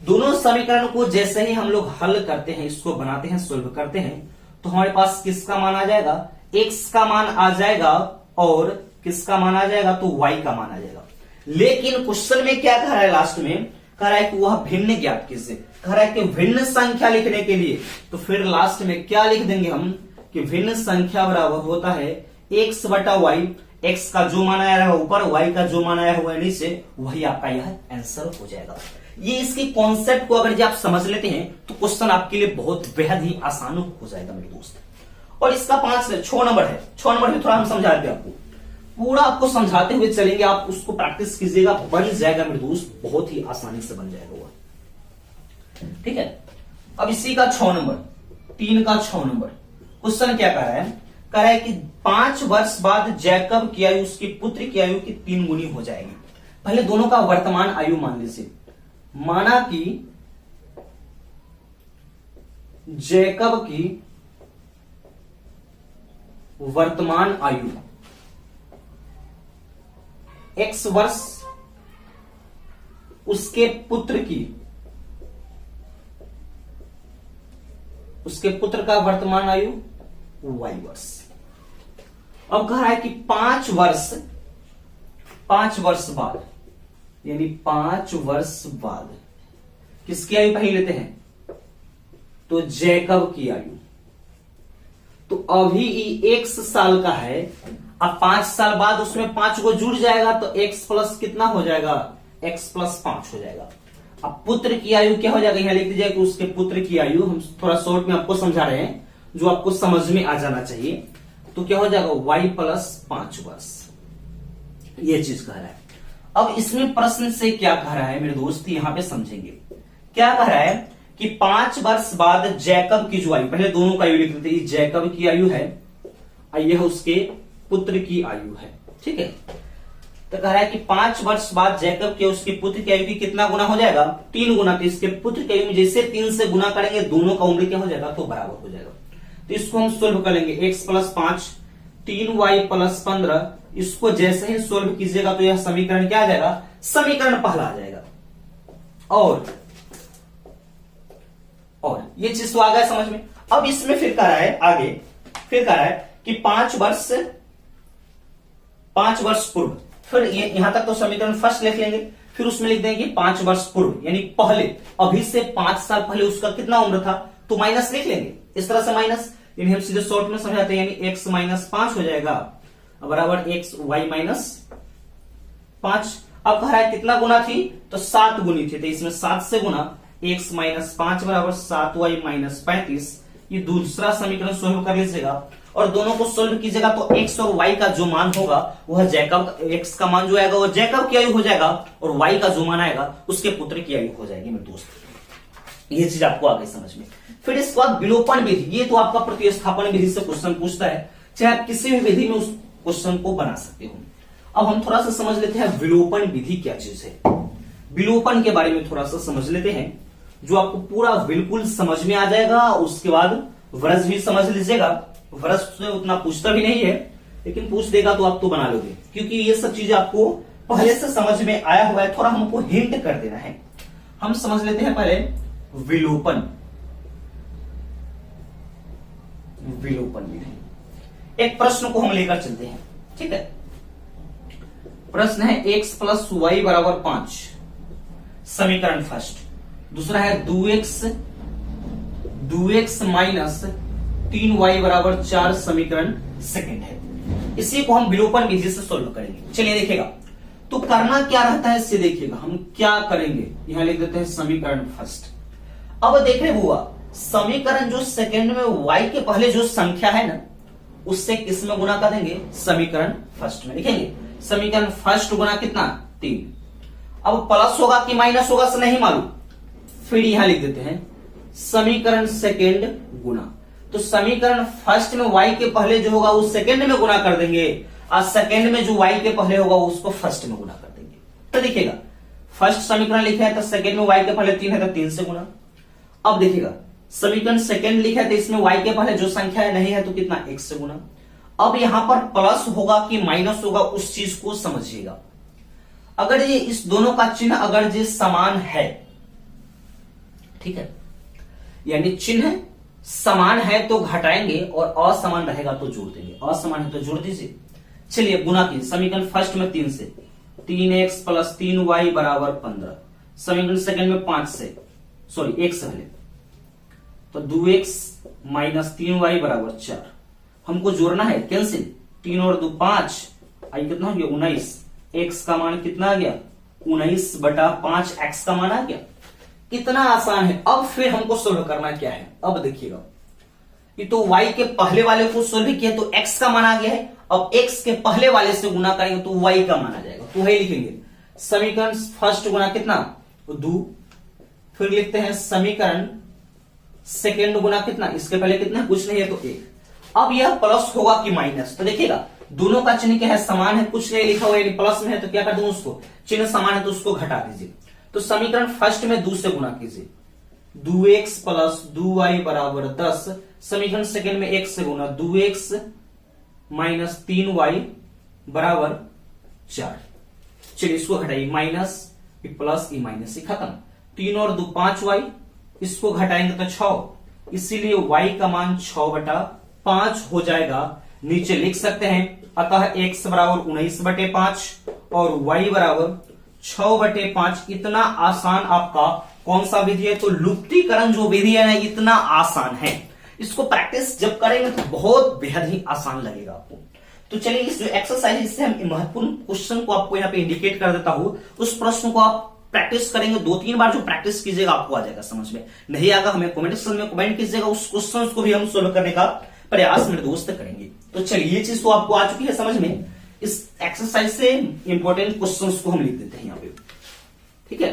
दोनों समीकरण को जैसे ही हम लोग हल करते हैं, इसको बनाते हैं, सोल्व करते हैं, तो हमारे पास किसका मान आ जाएगा, x का मान आ जाएगा और किसका मान आ जाएगा, तो y का मान आ जाएगा। लेकिन क्वेश्चन में क्या कह रहा है, लास्ट में कह रहा है कि वह भिन्न ज्ञात किससे, कह रहा है कि भिन्न संख्या लिखने के लिए, तो फिर लास्ट में क्या लिख देंगे हम कि भिन्न संख्या बराबर होता है x बटा y। x का जो मान आया है ऊपर, y का जो मान आया हुआ है नीचे, वही आपका यह आंसर हो जाएगा। ये इसकी कॉन्सेप्ट को अगर आप समझ लेते हैं तो क्वेश्चन आपके लिए बहुत बेहद ही आसान हो जाएगा मेरे दोस्त। और इसका 6 नंबर है, 6 नंबर में थोड़ा हम समझा देते आपको, पूरा आपको समझाते हुए चलेंगे, आप उसको प्रैक्टिस कीजिएगा, बन जाएगा मेरे दोस्त, बहुत ही आसानी से बन जाएगा वो, ठीक है। अब इसी का 6 नंबर, 3 का 6 नंबर क्वेश्चन क्या कह रहा है, कह रहा है कि 5 वर्ष बाद जैकब की आयु उसके पुत्र की आयु की 3 गुनी हो जाएगी। पहले दोनों का वर्तमान आयु मान लीजिए, माना कि जैकब की वर्तमान आयु x वर्ष, उसके पुत्र का वर्तमान आयु y वर्ष। अब कह रहा है कि 5 वर्ष बाद, यानी 5 वर्ष बाद किसकी आयु पहले लेते हैं, तो जैकब की आयु। तो अभी 1 साल का है, अब 5 साल बाद उसमें 5 को जुड़ जाएगा तो x प्लस कितना हो जाएगा, x प्लस 5 हो जाएगा। अब पुत्र की आयु क्या हो जाएगा, यहां लिख दीजिए कि उसके पुत्र की आयु, हम थोड़ा शॉर्ट में आपको समझा रहे हैं जो आपको समझ में आ जाना चाहिए। तो क्या हो जाएगा, y प्लस 5 वर्ष, ये चीज कह रहा है। अब इसमें प्रश्न से क्या कह रहा है मेरे दोस्त, यहां पे समझेंगे। क्या कह रहा है कि 5 वर्ष बाद जैकब की जो आयु, पहले दोनों का आयु लिख देते हैं, जैकब की आयु है, यह उसके पुत्र की आयु है, ठीक है। तो कह रहा है कि 5 वर्ष बाद जैकब के उसके पुत्र की आयु की कितना गुना हो जाएगा, 3 गुना। तो इसके पुत्र की आयु में जैसे 3 से गुना करेंगे, दोनों का उम्र क्या हो जाएगा, तो बराबर हो जाएगा। तो इसको हम सोल्व करेंगे, x प्लस 5, 3y प्लस 15, इसको जैसे ही सोल्व कीजिएगा तो यह समीकरण क्या आ जाएगा, समीकरण पहला आ जाएगा। और ये चीज तो आ गया समझ में। अब इसमें फिर कह रहा है आगे, फिर कह रहा है कि 5 वर्ष पूर्व, फिर यहां तक तो समीकरण फर्स्ट लिख लेंगे, फिर उसमें लिख देंगे 5 वर्ष पूर्व, यानी पहले, अभी से 5 साल पहले उसका कितना उम्र था, तो माइनस लिख लेंगे इस तरह से, माइनस, यानी हम सीधे शॉर्ट में समझाते हैं, यानी x माइनस 5 हो जाएगा बराबर x y माइनस 5। अब कह रहा है कितना गुना थी, तो 7 गुनी थी, तो इसमें 7 से गुना, x माइनस 5 बराबर 7y माइनस 35। ये दूसरा समीकरण सोल्व कर लीजिएगा और दोनों को सोल्व कीजिएगा तो x और y का जो मान होगा वह जैकब, x का मान जो आएगा वह जैकब की आयु हो जाएगा और y का जो मान आएगा उसके पुत्र की आयु हो जाएगी मेरे दोस्त। ये चीज आपको आ गई समझ में। फिर इसके बाद विलोपन विधि, ये तो आपका प्रतिस्थापन विधि से क्वेश्चन पूछता है, चाहे आप किसी भी विधि में उस क्वेश्चन को बना सकते हो। अब हम थोड़ा सा समझ लेते हैं विलोपन विधि क्या चीज है। विलोपन के बारे में थोड़ा सा समझ लेते हैं, जो आपको पूरा बिल्कुल समझ में आ जाएगा। उसके बाद व्रज भी समझ लीजिएगा, व्रज से उतना पूछता भी नहीं है, लेकिन पूछ देगा तो आप तो बना लोगे, क्योंकि ये सब चीजें आपको पहले से समझ में आया हुआ है, थोड़ा हमको हिंट कर देना है। हम समझ लेते हैं पहले विलोपन, विलोपन विधि। एक प्रश्न को हम लेकर चलते हैं, ठीक है। प्रश्न है x प्लस वाई बराबर 5, समीकरण फर्स्ट। दूसरा है 2x माइनस 3y बराबर 4, समीकरण सेकंड है। इसी को हम विलोपन विधि से सोल्व करेंगे। चलिए देखिएगा, तो करना क्या रहता है इससे देखिएगा, हम क्या करेंगे, यहां लिख देते हैं समीकरण फर्स्ट। अब देख रहे हुआ समीकरण जो सेकंड में y के पहले जो संख्या है ना, उससे किस में गुना कर देंगे, समीकरण फर्स्ट में लिखेंगे। समीकरण फर्स्ट गुना कितना, 3। अब प्लस होगा कि माइनस होगा से नहीं मालूम, फिर यहां लिख देते हैं समीकरण सेकंड गुना। तो समीकरण फर्स्ट में y के पहले जो होगा वो सेकंड में गुना कर देंगे, और सेकंड में जो y के पहले होगा उसको फर्स्ट में गुना कर देंगे। तो देखिएगा फर्स्ट समीकरण लिखा है तो सेकंड में y के पहले 3 है तो 3 से गुना। अब देखिएगा समीकरण सेकंड लिखा है तो इसमें y के पहले जो संख्या है नहीं है तो कितना, 1 से गुना। अब यहां पर प्लस होगा कि माइनस होगा उस चीज को समझिएगा। अगर ये इस दोनों का चिन्ह अगर ये समान है, ठीक है, यानी चिन्ह समान है तो घटाएंगे और असमान रहेगा तो जोड़ देंगे। असमान है तो जोड़ दीजिए। चलिए गुना कीजिए, समीकरण फर्स्ट में 3 से 3x प्लस 3y बराबर 15, समीकरण सेकंड में 5 से, सॉरी 1 से पहले तो 2x माइनस 3y बराबर 4। हमको जोड़ना है, कैंसिल, 3 और 2 5, आई कितना हो गया 19। x का मान कितना आ गया, 19/5 x का मान आ गया। इतना आसान है। अब फिर हमको सोल्व करना क्या है, अब देखिएगा, ये तो y के पहले वाले को सोल्व किया तो x का मान आ गया है। अब x के पहले वाले से गुना करेंगे तो y का मान आ जाएगा, तो वही लिखेंगे समीकरण फर्स्ट गुना कितना, 2। फिर लिखते हैं समीकरण सेकेंड गुना कितना, इसके पहले कितना, कुछ नहीं है तो 1। अब यह प्लस होगा कि माइनस, तो देखिएगा दोनों का चिन्ह क्या है, समान है, कुछ नहीं लिखा हुआ यानी प्लस में है तो क्या कर दूं, उसको चिन्ह समान है तो उसको घटा दीजिए। तो समीकरण फर्स्ट में 2 से गुना कीजिए, 2x प्लस 2y बराबर 10, समीकरण सेकेंड में 1 से गुना, 2x माइनस 3y बराबर 4। चलिए इसको हटाइए, माइनस प्लस ई माइनस ही खत्म, 3 और 2 5y, इसको घटाएंगे तो 6, इसीलिए y का मान 6/5 हो जाएगा। नीचे लिख सकते हैं, अतः x बराबर 19/5 और y बराबर 6/5। इतना आसान आपका कौन सा विधि है, तो लुप्तीकरण जो विधि है ना, इतना आसान है। इसको प्रैक्टिस जब करेंगे तो बहुत बेहद ही आसान लगेगा आपको। तो चलिए इस जो एक्सरसाइज, इससे हम महत्वपूर्ण क्वेश्चन को आपको यहाँ पे इंडिकेट कर देता हूं। उस प्रश्न को आप प्रैक्टिस करेंगे, 2-3 बार जो प्रैक्टिस कीजिएगा आपको आ जाएगा समझ में। नहीं आएगा हमें कमेंट सेक्शन में कमेंट कीजिएगा, उस क्वेश्चन को भी हम सोल्व करने का प्रयास मेरे दोस्त करेंगे। तो चलिए ये चीज तो आपको आ चुकी है समझ में। इस एक्सरसाइज से इंपॉर्टेंट क्वेश्चंस को हम लिख देते हैं यहां पे, ठीक है।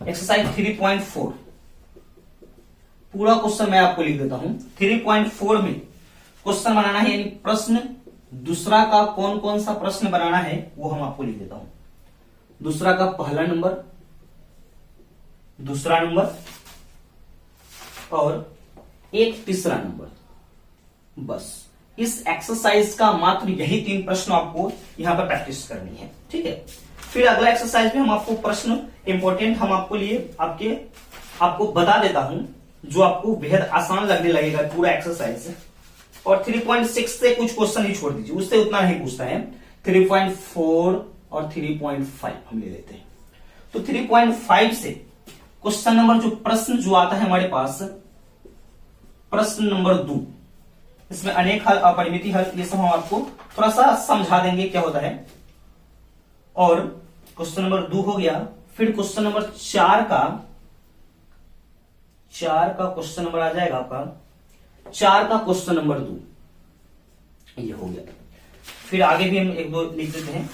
एक्सरसाइज 3.4 पूरा क्वेश्चन मैं आपको लिख देता हूं। 3.4 में क्वेश्चन बनाना है, यानी प्रश्न दूसरा का कौन कौन सा प्रश्न बनाना है वो हम आपको लिख देता हूं। दूसरा का पहला नंबर, दूसरा नंबर और एक तीसरा नंबर, बस इस एक्सरसाइज का मात्र यही 3 प्रश्न आपको यहां पर प्रैक्टिस करनी है, ठीक है। फिर अगला एक्सरसाइज में हम आपको प्रश्न इंपॉर्टेंट हम आपको लिए आपको बता देता हूं, जो आपको बेहद आसान लगने लगेगा पूरा एक्सरसाइज। और 3.6 से कुछ क्वेश्चन ही छोड़ दीजिए, उससे उतना नहीं पूछता है। 3.4 और 3.5 हम ले लेते हैं। तो 3.5 से क्वेश्चन नंबर जो प्रश्न जो आता है हमारे पास, प्रश्न नंबर 2, इसमें अनेक हल, अपरिमिति हल, ये सब हम आपको थोड़ा सा समझा देंगे क्या होता है। और क्वेश्चन नंबर 2 हो गया। फिर क्वेश्चन नंबर 4 का क्वेश्चन नंबर आ जाएगा आपका, 4 का क्वेश्चन नंबर 2 ये हो गया। फिर आगे भी हम 1-2 लिख देते हैं,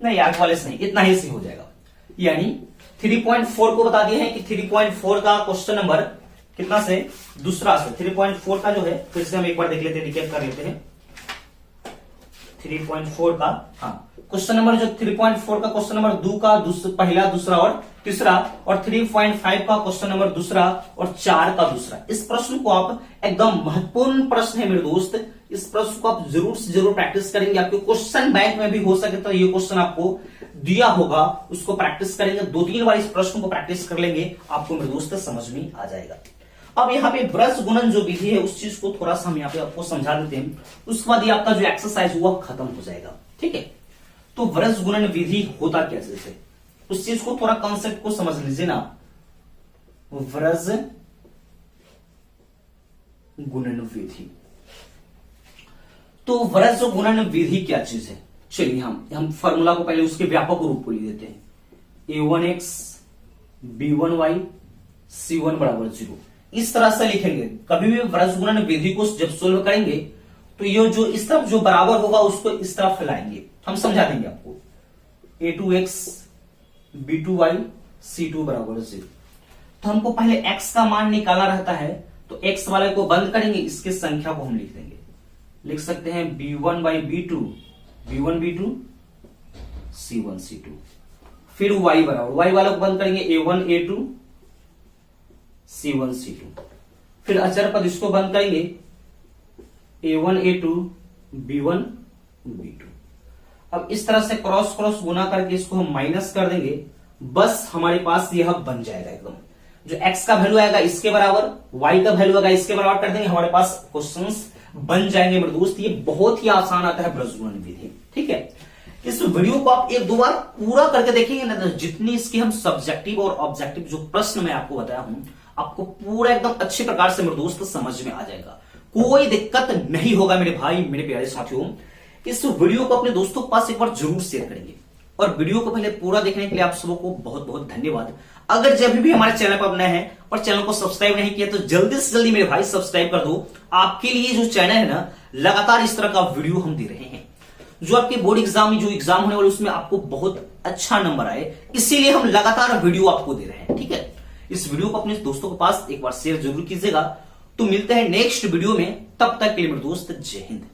नहीं आगे वाले से नहीं, इतना ही से हो जाएगा। यानी 3.4 को बता दिए हैं कि 3.4 का क्वेश्चन नंबर कितना से, दूसरा से। 3.4 का जो है फिर से हम एक बार देख लेते हैं, रिकेप कर लेते हैं। 3.4 का क्वेश्चन नंबर जो 3.4 का क्वेश्चन नंबर 2 का पहला, दूसरा और तीसरा, और 3.5 का क्वेश्चन नंबर दूसरा और 4 का दूसरा। इस प्रश्न को आप एकदम महत्वपूर्ण प्रश्न है मेरे दोस्त, इस प्रश्न को आप जरूर से जरूर प्रैक्टिस करेंगे। आपके क्वेश्चन बैंक में भी हो सके तो ये क्वेश्चन आपको दिया होगा उसको प्रैक्टिस करेंगे, 2-3 बार इस प्रश्न को प्रैक्टिस कर लेंगे, आपको मेरे दोस्त समझ में आ जाएगा। अब यहाँ पे ब्रज गुणन जो विधि है उस चीज को थोड़ा सा हम यहाँ पे आपको समझा देते हैं, उसके बाद ये आपका जो एक्सरसाइज हुआ खत्म हो जाएगा। ठीक है, तो ब्रज गुणन विधि होता क्या चीज है, उस चीज को थोड़ा कॉन्सेप्ट को समझ लीजिए ना। व्रज गुणन विधि, तो व्रज गुणन विधि क्या चीज है, चलिए हम फॉर्मूला को पहले उसके व्यापक रूप को लिख देते हैं। a1x b1y c1 बराबर 0, इस तरह से लिखेंगे। कभी भी व्रज गुणन विधि को जब सोल्व करेंगे तो ये जो इस तरफ जो बराबर होगा उसको इस तरफ फैलाएंगे, हम समझा देंगे आपको। a2x b2y c2 बराबर 0, तो हमको पहले x का मान निकालना रहता है, तो x वाले को बंद करेंगे, इसकी संख्या को हम लिख देंगे, लिख सकते हैं b1 by b2 b1 b2 c1 c2। फिर y बराबर, y वाले को बंद करेंगे a1 a2 c1 c2। फिर अचर पद इसको बंद करेंगे a1 a2 b1 b2। अब इस तरह से क्रॉस क्रॉस गुना करके इसको हम माइनस कर देंगे, बस हमारे पास यह बन जाएगा एकदम। जो x का वैल्यू आएगा इसके बराबर, y का वैल्यू आएगा इसके बराबर कर देंगे, हमारे पास क्वेश्चंस बन जाएंगे मेरे दोस्त। ये बहुत ही आसान आता है ब्रज गुणन विधि। ठीक है, इस वीडियो को आप 1-2 बार पूरा करके देखेंगे ना, तो जितनी इसकी हम सब्जेक्टिव और ऑब्जेक्टिव जो प्रश्न मैं आपको बताया हूं, आपको पूरा एकदम अच्छे प्रकार से मेरे दोस्त समझ में आ जाएगा, कोई दिक्कत नहीं होगा मेरे भाई मेरे प्यारे साथियों। इस वीडियो को अपने दोस्तों के पास एक बार जरूर शेयर करेंगे, और वीडियो को पहले पूरा देखने के लिए आप सबको बहुत बहुत धन्यवाद। अगर जब भी हमारे चैनल पर नए हैं और चैनल को सब्सक्राइब नहीं किया तो जल्दी से जल्दी मेरे भाई सब्सक्राइब कर दो। आपके लिए जो चैनल है ना, लगातार इस तरह का वीडियो हम दे रहे हैं, जो आपके बोर्ड एग्जाम में जो एग्जाम होने वाले उसमें आपको बहुत अच्छा नंबर आए, इसीलिए हम लगातार वीडियो आपको दे रहे हैं। ठीक है, इस वीडियो को अपने दोस्तों के पास एक बार शेयर जरूर कीजिएगा। तो मिलते हैं नेक्स्ट वीडियो में, तब तक के लिए मेरे दोस्त जय हिंद।